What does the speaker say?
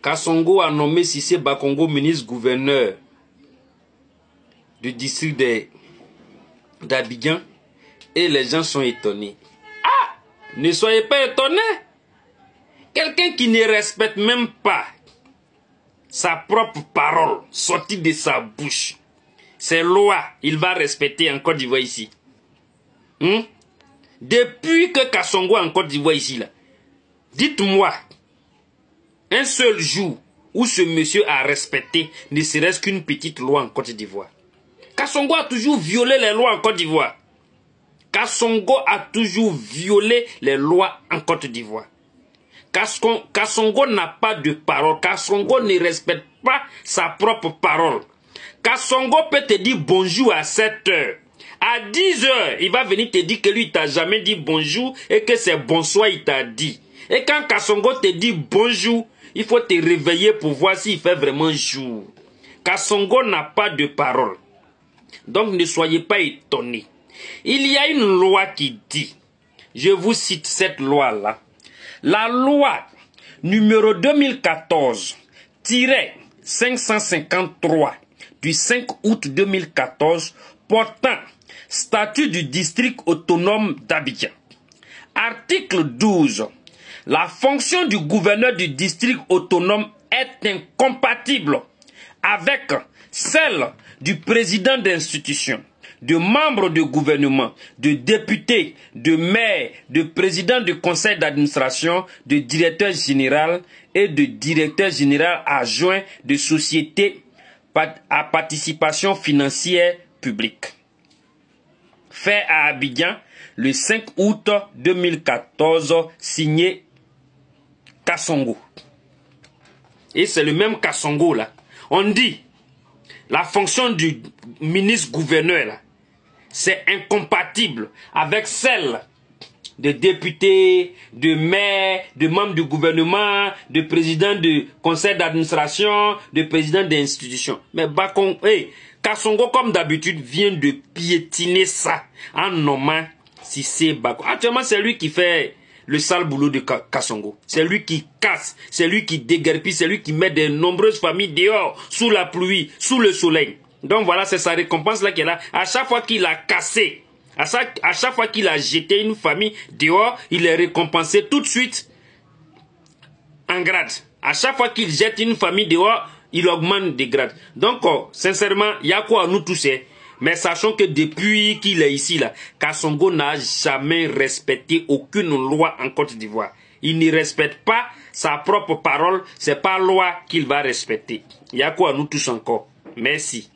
Kassongo a nommé Cissé Bakongo ministre-gouverneur du district d'Abidjan et les gens sont étonnés. Ah! Ne soyez pas étonnés. Quelqu'un qui ne respecte même pas sa propre parole sortie de sa bouche, ses lois, il va respecter en Côte d'Ivoire ici. Depuis que Kassongo en Côte d'Ivoire ici, là, dites-moi un seul jour où ce monsieur a respecté ne serait-ce qu'une petite loi en Côte d'Ivoire. Kassongo a toujours violé les lois en Côte d'Ivoire. Kassongo a toujours violé les lois en Côte d'Ivoire. Kassongo n'a pas de parole. Kassongo ne respecte pas sa propre parole. Kassongo peut te dire bonjour à 7 heures. À 10 heures, il va venir te dire que lui, il t'a jamais dit bonjour et que c'est bonsoir, il t'a dit. Et quand Kassongo te dit bonjour, il faut te réveiller pour voir s'il fait vraiment jour. Kassongo n'a pas de parole. Donc ne soyez pas étonnés. Il y a une loi qui dit, je vous cite cette loi-là, la loi numéro 2014-553 du 5 août 2014 portant statut du district autonome d'Abidjan. Article 12. La fonction du gouverneur du district autonome est incompatible avec celle du président d'institution, de membres de gouvernement, de députés, de maires, de présidents de conseil d'administration, de directeur général et de directeur général adjoint de sociétés à participation financière publique. Fait à Abidjan le 5 août 2014, signé Kassongo. Et c'est le même Kassongo là. On dit, la fonction du ministre-gouverneur là, c'est incompatible avec celle de députés, de maires, de membres du gouvernement, de présidents de conseil d'administration, de présidents d'institutions. Mais Kassongo, comme d'habitude, vient de piétiner ça en nommant Cissé Bakongo. Actuellement, c'est lui qui fait le sale boulot de Kassongo. C'est lui qui casse, c'est lui qui déguerpit, c'est lui qui met de nombreuses familles dehors, sous la pluie, sous le soleil. Donc voilà, c'est sa récompense là qu'elle a. À chaque fois qu'il a cassé, à chaque fois qu'il a jeté une famille dehors, il est récompensé tout de suite en grade. À chaque fois qu'il jette une famille dehors, il augmente des grades. Donc, sincèrement, il y a quoi à nous tous. Mais sachons que depuis qu'il est ici, là, Kassongo n'a jamais respecté aucune loi en Côte d'Ivoire. Il ne respecte pas sa propre parole. C'est pas loi qu'il va respecter. Il y a quoi à nous tous encore. Merci.